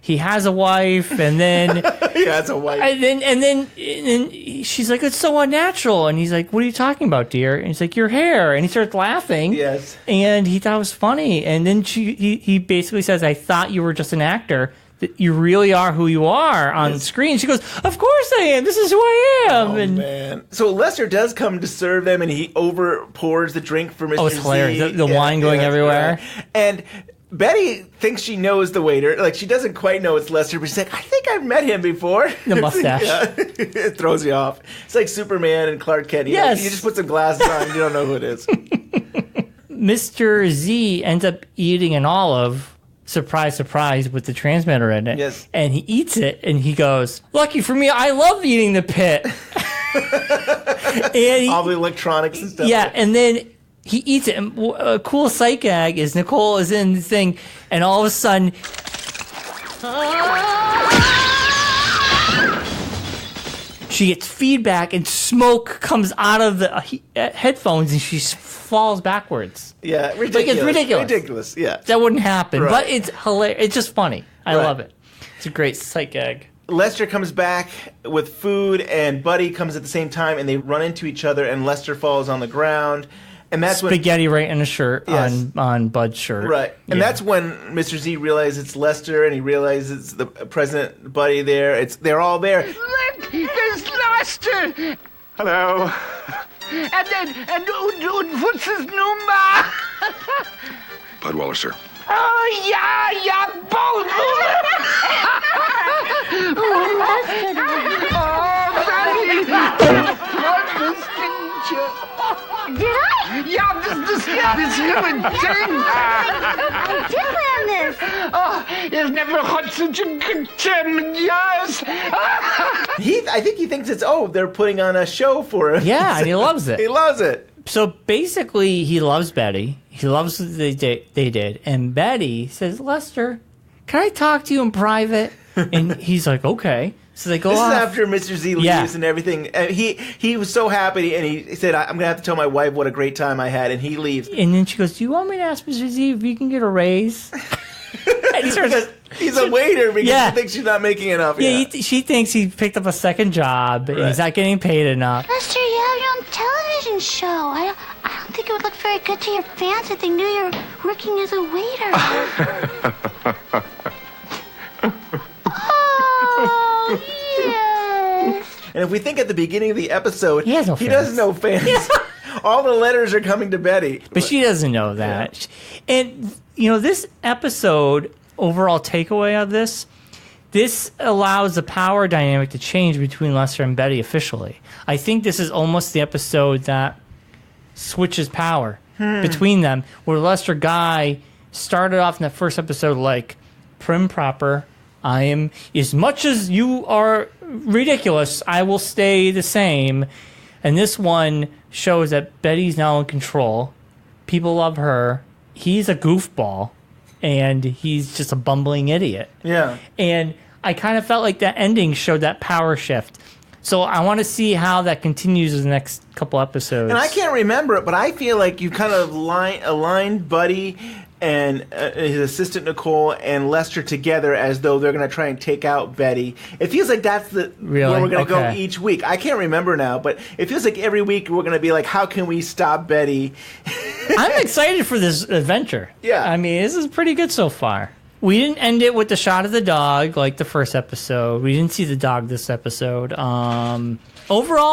He has a wife, and then He has a wife. and then she's like, "It's so unnatural." And he's like, "What are you talking about, dear?" And he's like, "Your hair." And he starts laughing. Yes. And he thought it was funny. And then he basically says, "I thought you were just an actor. That you really are who you are on screen." She goes, "Of course I am. This is who I am." Oh, and man. So Lester does come to serve them, and he over pours the drink for Mr. Oh, it's Z. hilarious. The wine going everywhere. Right. And Betty thinks she knows the waiter. Like, she doesn't quite know it's Lester, but she's like, "I think I've met him before." The mustache. Yeah. It throws you off. It's like Superman and Clark Kent. Yes. You just put some glasses on, you don't know who it is. Mr. Z ends up eating an olive. Surprise, surprise, with the transmitter in it. Yes. And he eats it, and he goes, "Lucky for me, I love eating the pit." And all the electronics and stuff. Yeah, and then he eats it. And a cool sight gag is Nicole is in the thing, and all of a sudden, she gets feedback, and smoke comes out of the headphones, and she falls backwards. Yeah, ridiculous. Like, it's ridiculous. Ridiculous, yeah. That wouldn't happen, Right. but it's hilarious. It's just funny. I Right. love it. It's a great sight gag. Lester comes back with food, and Buddy comes at the same time, and they run into each other, and Lester falls on the ground. And that's Spaghetti right in a shirt, Yes. on Bud's shirt. Right. And Yeah. that's when Mr. Z realizes it's Lester, and he realizes the President Buddy there. They're all there. Look, there's Lester. Hello. And what's his number? Budweiser, sir. Oh, yeah, both. Oh, Betty. What Did I? Yeah, this human thing. I did plan this. Oh, he's never had such a good time in years. I think he thinks they're putting on a show for him. Yeah, and he loves it. He loves it. So basically, he loves Betty. He loves what they did. And Betty says, Lester, can I talk to you in private? And he's like, okay. So they go This off. is after Mr. Z leaves and everything. And he was so happy, and he said, I'm going to have to tell my wife what a great time I had, and he leaves. And then she goes, do you want me to ask Mr. Z if you can get a raise? And he starts, because he's a waiter because he thinks she's not making enough. Yeah, she thinks he picked up a second job, and he's not getting paid enough. Lester, you have your own television show. I don't think it would look very good to your fans if they knew you're working as a waiter. Oh, yes. And if we think at the beginning of the episode, he doesn't know fans. Yeah. All the letters are coming to Betty. But she doesn't know that. Yeah. And, this episode, overall takeaway of this allows the power dynamic to change between Lester and Betty officially. I think this is almost the episode that switches power between them, where Lester Guy started off in that first episode like prim proper. I am, as much as you are ridiculous, I will stay the same. And this one shows that Betty's now in control. People love her. He's a goofball, and he's just a bumbling idiot. Yeah. And I kind of felt like that ending showed that power shift. So I want to see how that continues in the next couple episodes. And I can't remember it, but I feel like you kind of aligned Buddy and his assistant Nicole and Lester together as though they're going to try and take out Betty. It feels like that's where we're going to go each week. I can't remember now, but it feels like every week we're going to be like, how can we stop Betty? I'm excited for this adventure. Yeah. I mean, this is pretty good so far. We didn't end it with the shot of the dog like the first episode. We didn't see the dog this episode. Overall,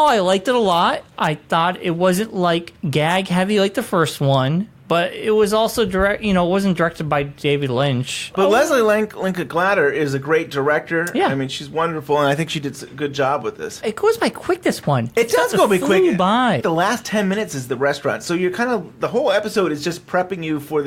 I liked it a lot. I thought it wasn't like gag heavy like the first one, but it was also it wasn't directed by David Lynch. But Leslie Linka Glatter is a great director. Yeah. I mean, she's wonderful, and I think she did a good job with this. It goes by quick, this one. It does go by quick. By. The last 10 minutes is the restaurant. So you're the whole episode is just prepping you for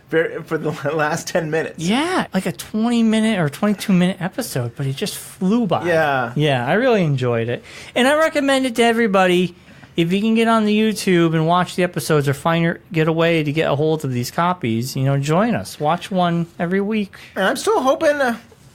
for the last 10 minutes. Yeah, like a 20-minute or 22-minute episode, but it just flew by. Yeah. Yeah, I really enjoyed it. And I recommend it to everybody. If you can get on the YouTube and watch the episodes or get a way to get a hold of these copies, join us. Watch one every week. And I'm still hoping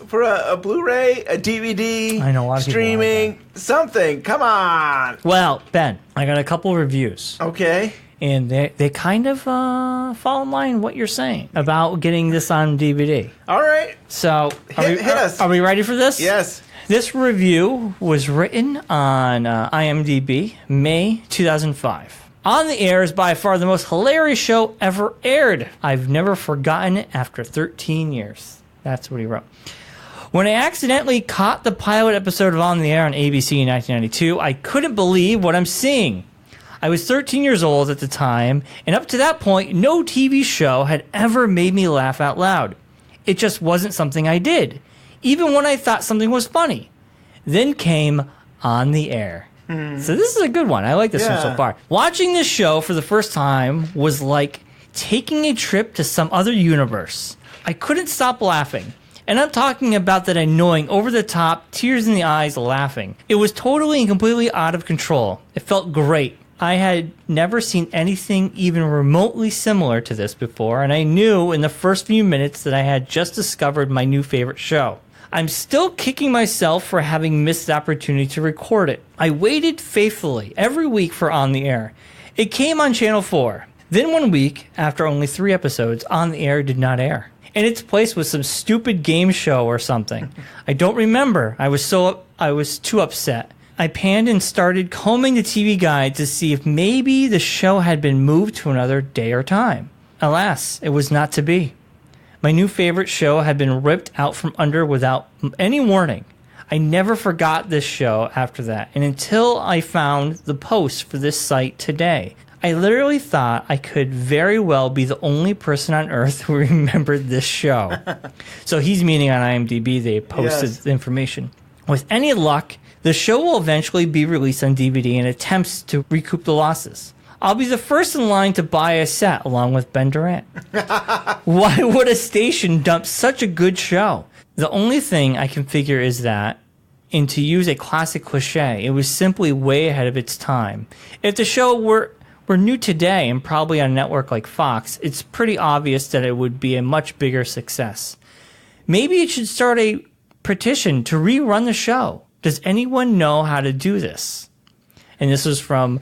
for a Blu-ray, a DVD, I know, a lot of streaming, something. Come on. Well, Ben, I got a couple reviews. Okay. And they kind of fall in line with what you're saying about getting this on DVD. All right. So, hit us. Are we ready for this? Yes. This review was written on IMDb, May 2005. On the Air is by far the most hilarious show ever aired. I've never forgotten it after 13 years. That's what he wrote. When I accidentally caught the pilot episode of On the Air on ABC in 1992, I couldn't believe what I'm seeing. I was 13 years old at the time, and up to that point, no TV show had ever made me laugh out loud. It just wasn't something I did, even when I thought something was funny. Then came On the Air. So this is a good one. I like this one so far. Watching this show for the first time was like taking a trip to some other universe. I couldn't stop laughing. And I'm talking about that annoying, over-the-top, tears in the eyes laughing. It was totally and completely out of control. It felt great. I had never seen anything even remotely similar to this before, and I knew in the first few minutes that I had just discovered my new favorite show. I'm still kicking myself for having missed the opportunity to record it. I waited faithfully every week for On the Air. It came on Channel 4. Then one week, after only 3 episodes, On the Air did not air. In its place was some stupid game show or something. I don't remember. I was too upset. I panned and started combing the TV guide to see if maybe the show had been moved to another day or time. Alas, it was not to be. My new favorite show had been ripped out from under without any warning. I never forgot this show after that, and until I found the post for this site today. I literally thought I could very well be the only person on earth who remembered this show. So he's meaning on IMDb, they posted the information. With any luck, the show will eventually be released on DVD in attempts to recoup the losses. I'll be the first in line to buy a set along with Ben Durant. Why would a station dump such a good show? The only thing I can figure is that, and to use a classic cliche, it was simply way ahead of its time. If the show were were new today and probably on a network like Fox, it's pretty obvious that it would be a much bigger success. Maybe it should start a petition to rerun the show. Does anyone know how to do this? And this was from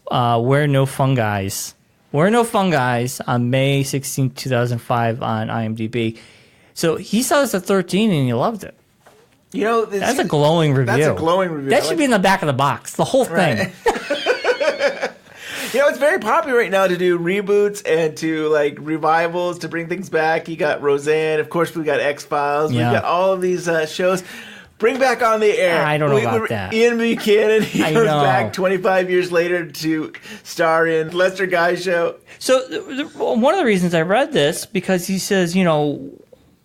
Where No Fungi's. Where No Fungi's on May 16, 2005 on IMDb. So he saw this at 13 and he loved it. You know, that's a glowing review. That's a glowing review. That should be in the back of the box, the whole thing. Right. You know, it's very popular right now to do reboots and to like revivals to bring things back. You got Roseanne, of course. We got X-Files. Yeah. We got all of these shows. Bring back On the Air. I don't know about that. Ian Buchanan, he I goes know. back 25 years later to star in Lester Guy Show. So one of the reasons I read this, because he says, you know,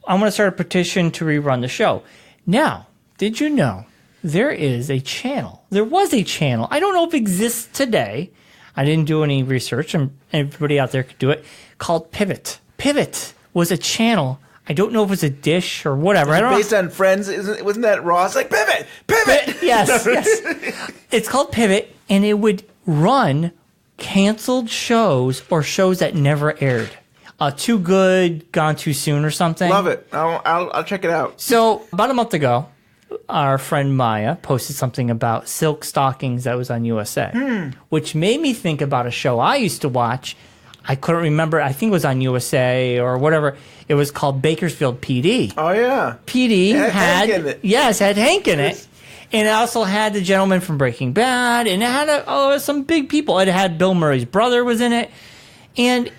I'm going to start a petition to rerun the show. Now, did you know there is a channel? There was a channel. I don't know if it exists today. I didn't do any research, and everybody out there could do it, called Pivot. Pivot was a channel. I don't know if it was a dish or whatever. I don't Based on Friends, wasn't that Ross? Like, Pivot! Yes, yes. It's called Pivot, and it would run canceled shows or shows that never aired. Too Good, Gone Too Soon or something. Love it. I'll check it out. So about a month ago, our friend Maya posted something about silk stockings that was on USA, which made me think about a show I used to watch. I couldn't remember. I think it was on USA or whatever. It was called Bakersfield PD. Oh, yeah. PD It had Hank in it. Yes, had Hank in it. And it also had the gentleman from Breaking Bad. And it had some big people. It had Bill Murray's brother was in it. And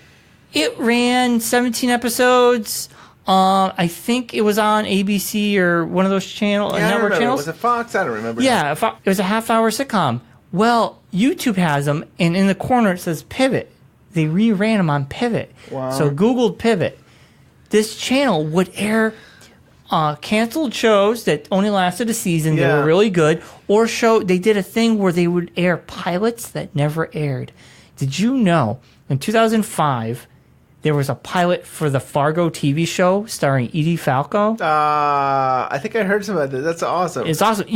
it ran 17 episodes. I think it was on ABC or one of those network channels. Was it Fox? I don't remember. Yeah, it was a half-hour sitcom. Well, YouTube has them, and in the corner it says Pivot. They reran them on Pivot. Wow. So Googled Pivot. This channel would air canceled shows that only lasted a season. They were really good. Or they did a thing where they would air pilots that never aired. Did you know in 2005 there was a pilot for the Fargo TV show starring Edie Falco? I think I heard some of that. That's awesome. It's awesome.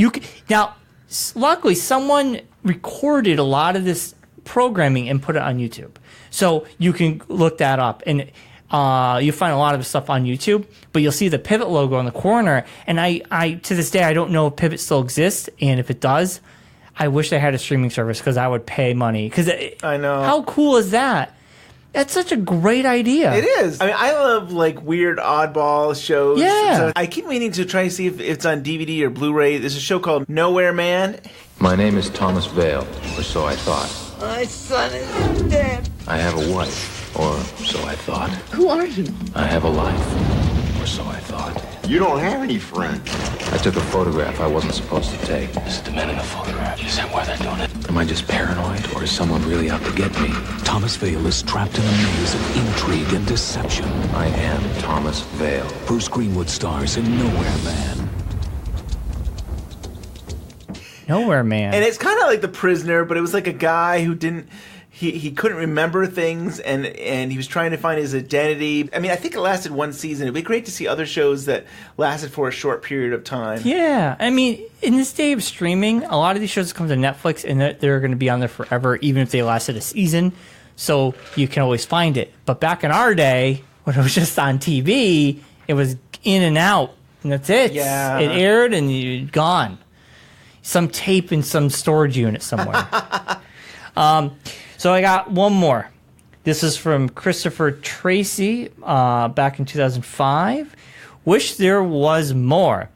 Luckily, someone recorded a lot of this programming and put it on YouTube. So you can look that up. And you find a lot of the stuff on YouTube, but you'll see the Pivot logo in the corner. And I to this day, I don't know if Pivot still exists. And if it does, I wish they had a streaming service because I would pay money. I know. How cool is that? That's such a great idea. It is. I mean, I love like weird oddball shows. Yeah. So I keep meaning to try to see if it's on DVD or Blu-ray. There's a show called Nowhere Man. My name is Thomas Vale, or so I thought. My son is dead. I have a wife, or so I thought. Who are you? I have a life, or so I thought. You don't have any friends. I took a photograph I wasn't supposed to take. This is the man in the photograph. Is that why they're doing it? Am I just paranoid, or is someone really out to get me? Thomas Vale is trapped in a maze of intrigue and deception. I am Thomas Vale. Bruce Greenwood stars in Nowhere Man. Nowhere Man. And it's kind of like The Prisoner, but it was like a guy who didn't... He couldn't remember things, and he was trying to find his identity. I mean, I think it lasted one season. It'd be great to see other shows that lasted for a short period of time. Yeah. I mean, in this day of streaming, a lot of these shows come to Netflix, and they're going to be on there forever, even if they lasted a season. So you can always find it. But back in our day, when it was just on TV, it was in and out, and that's it. Yeah. It aired, and you're gone. Some tape in some storage unit somewhere. So I got one more. This is from Christopher Tracy back in 2005. Wish there was more.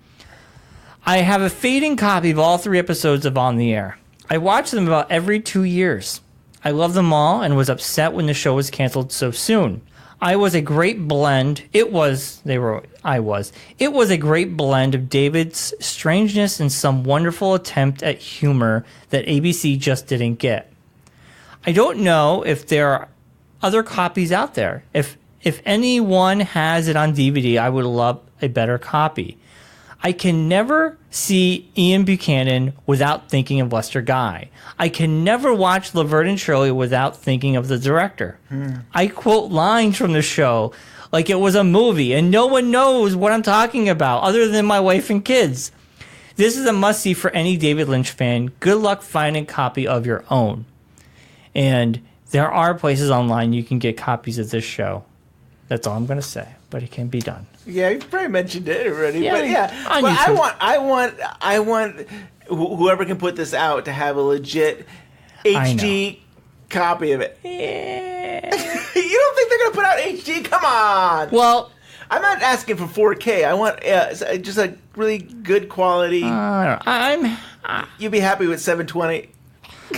I have a fading copy of all 3 episodes of On the Air. I watch them about every 2 years. I love them all and was upset when the show was canceled so soon. It was a great blend of David's strangeness and some wonderful attempt at humor that ABC just didn't get. I don't know if there are other copies out there. If anyone has it on DVD, I would love a better copy. I can never see Ian Buchanan without thinking of Lester Guy. I can never watch Laverne and Shirley without thinking of the director. I quote lines from the show like it was a movie, and no one knows what I'm talking about other than my wife and kids. This is a must-see for any David Lynch fan. Good luck finding a copy of your own. And there are places online you can get copies of this show. That's all I'm going to say, but it can be done. Yeah, you probably mentioned it already. Yeah, but yeah, on but YouTube. I want whoever can put this out to have a legit HD copy of it. Yeah. You don't think they're going to put out HD? Come on. Well, I'm not asking for 4K. I want just a really good quality. You'd be happy with 720.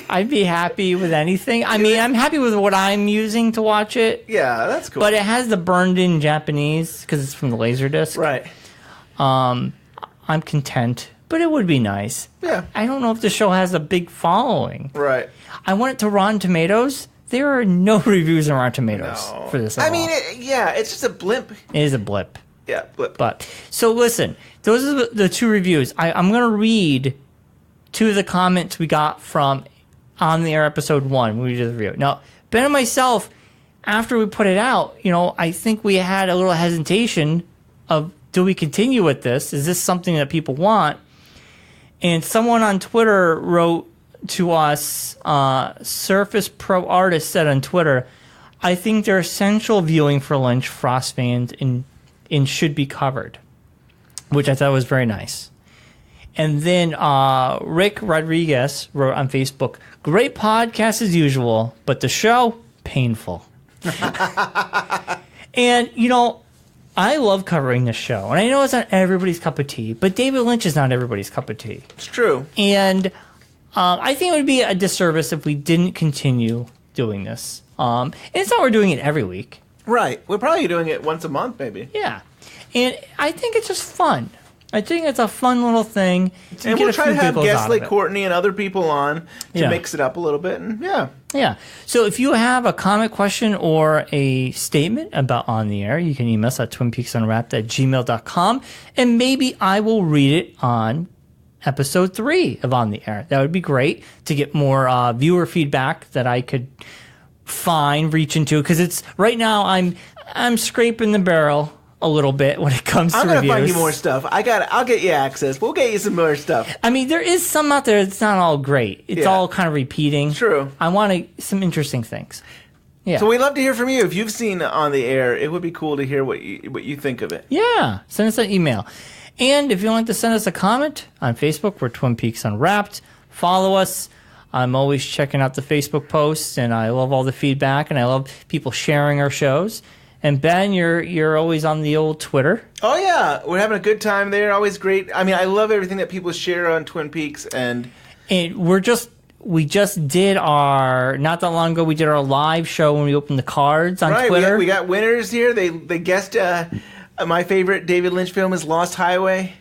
I'd be happy with anything. I mean, I'm happy with what I'm using to watch it. Yeah, that's cool. But it has the burned-in Japanese because it's from the Laserdisc. Right. I'm content, but it would be nice. Yeah. I don't know if the show has a big following. Right. I went to Rotten Tomatoes. There are no reviews on Rotten Tomatoes for this at all. I mean, it's just a blimp. It is a blip. Yeah, blip. But so listen, those are the 2 reviews. I'm going to read 2 of the comments we got from On the Air episode 1 when we did the review. Now, Ben and myself, after we put it out, I think we had a little hesitation of, do we continue with this? Is this something that people want? And someone on Twitter wrote to us, Surface Pro Artist said on Twitter, I think they're essential viewing for Lynch Frost fans and should be covered, which I thought was very nice. And then Rick Rodriguez wrote on Facebook, great podcast as usual, but the show, painful. And, I love covering this show. And I know it's not everybody's cup of tea, but David Lynch is not everybody's cup of tea. It's true. And I think it would be a disservice if we didn't continue doing this. And it's not we're doing it every week. Right. We're probably doing it once a month, maybe. Yeah. And I think it's just fun. I think it's a fun little thing. And we'll try to have guests like Courtenay and other people on to mix it up a little bit. And yeah. So if you have a comment, question, or a statement about On the Air, you can email us at twinpeaksunwrapped@gmail.com, and maybe I will read it on episode 3 of On the Air. That would be great to get more viewer feedback that I could reach into, because it's right now I'm scraping the barrel a little bit when it comes to reviews. I'm gonna find you more stuff. I'll get you access. We'll get you some more stuff. I mean, there is some out there that's not all great. It's all kind of repeating. True. I want some interesting things. Yeah. So we'd love to hear from you. If you've seen On the Air, it would be cool to hear what you think of it. Yeah. Send us an email. And if you want to send us a comment on Facebook, we're Twin Peaks Unwrapped. Follow us. I'm always checking out the Facebook posts, and I love all the feedback, and I love people sharing our shows. And Ben, you're always on the old Twitter. Oh yeah, we're having a good time there. Always great. I mean, I love everything that people share on Twin Peaks, and we just did not that long ago. We did our live show when we opened the cards on Twitter. We got winners here. They guessed. My favorite David Lynch film is Lost Highway.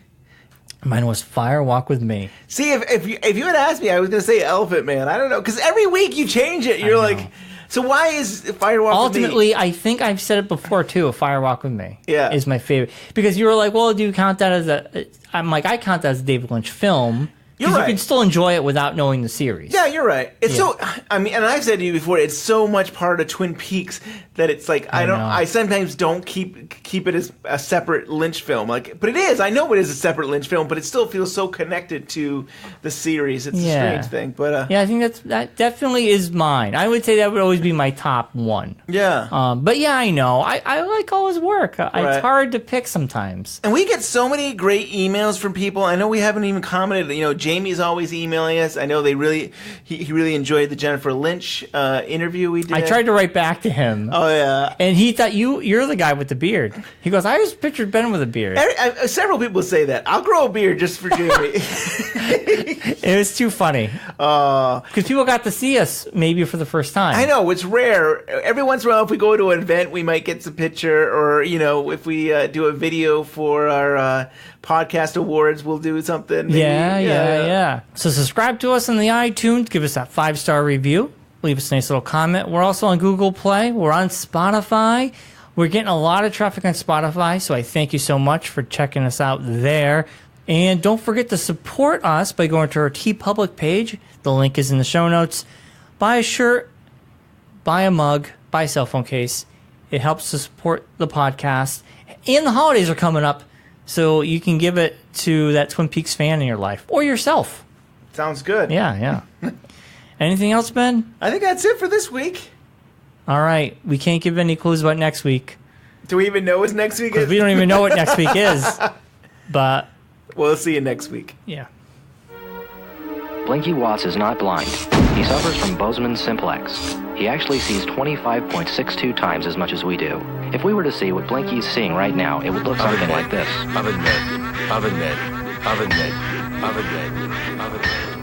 Mine was Fire Walk with Me. See, if you had asked me, I was going to say Elephant Man. I don't know, because every week you change it. You're like. So why is Fire Walk with Me? Ultimately, I think I've said it before, too. Fire Walk with Me is my favorite. Because you were like, well, do you count that as I'm like, I count that as a David Lynch film. You're right. You can still enjoy it without knowing the series. Yeah, you're right. It's so, I mean, and I've said to you before, it's so much part of Twin Peaks that it's like, I sometimes don't keep it as a separate Lynch film. Like, but it is. I know it is a separate Lynch film, but it still feels so connected to the series. It's a strange thing. But yeah, I think that definitely is mine. I would say that would always be my top one. Yeah. But yeah, I know. I like all his work. It's hard to pick sometimes. And we get so many great emails from people. I know we haven't even commented. Jamie's always emailing us. I know he really enjoyed the Jennifer Lynch interview we did. I tried to write back to him. Oh yeah, and he thought you're the guy with the beard. He goes, I always pictured Ben with a beard. Several people say that. I'll grow a beard just for Jamie. It was too funny because people got to see us maybe for the first time. I know, it's rare. Every once in a while, if we go to an event, we might get some picture, or if we do a video for our podcast awards, we'll do something. Maybe. Yeah. So subscribe to us on the iTunes. Give us that 5-star review. Leave us a nice little comment. We're also on Google Play. We're on Spotify. We're getting a lot of traffic on Spotify, so I thank you so much for checking us out there. And don't forget to support us by going to our TeePublic page. The link is in the show notes. Buy a shirt, buy a mug, buy a cell phone case. It helps to support the podcast. And the holidays are coming up, so you can give it to that Twin Peaks fan in your life or yourself. Sounds good. Yeah. Anything else, Ben? I think that's it for this week. All right. We can't give any clues about next week. Do we even know what next week is? Because we don't even know what next week is. But we'll see you next week. Yeah. Blinky Watts is not blind. He suffers from Bozeman simplex. He actually sees 25.62 times as much as we do. If we were to see what Blinky is seeing right now, it would look something like this. Oven mitt. Oven mitt. Oven mitt. Oven mitt. Oven mitt.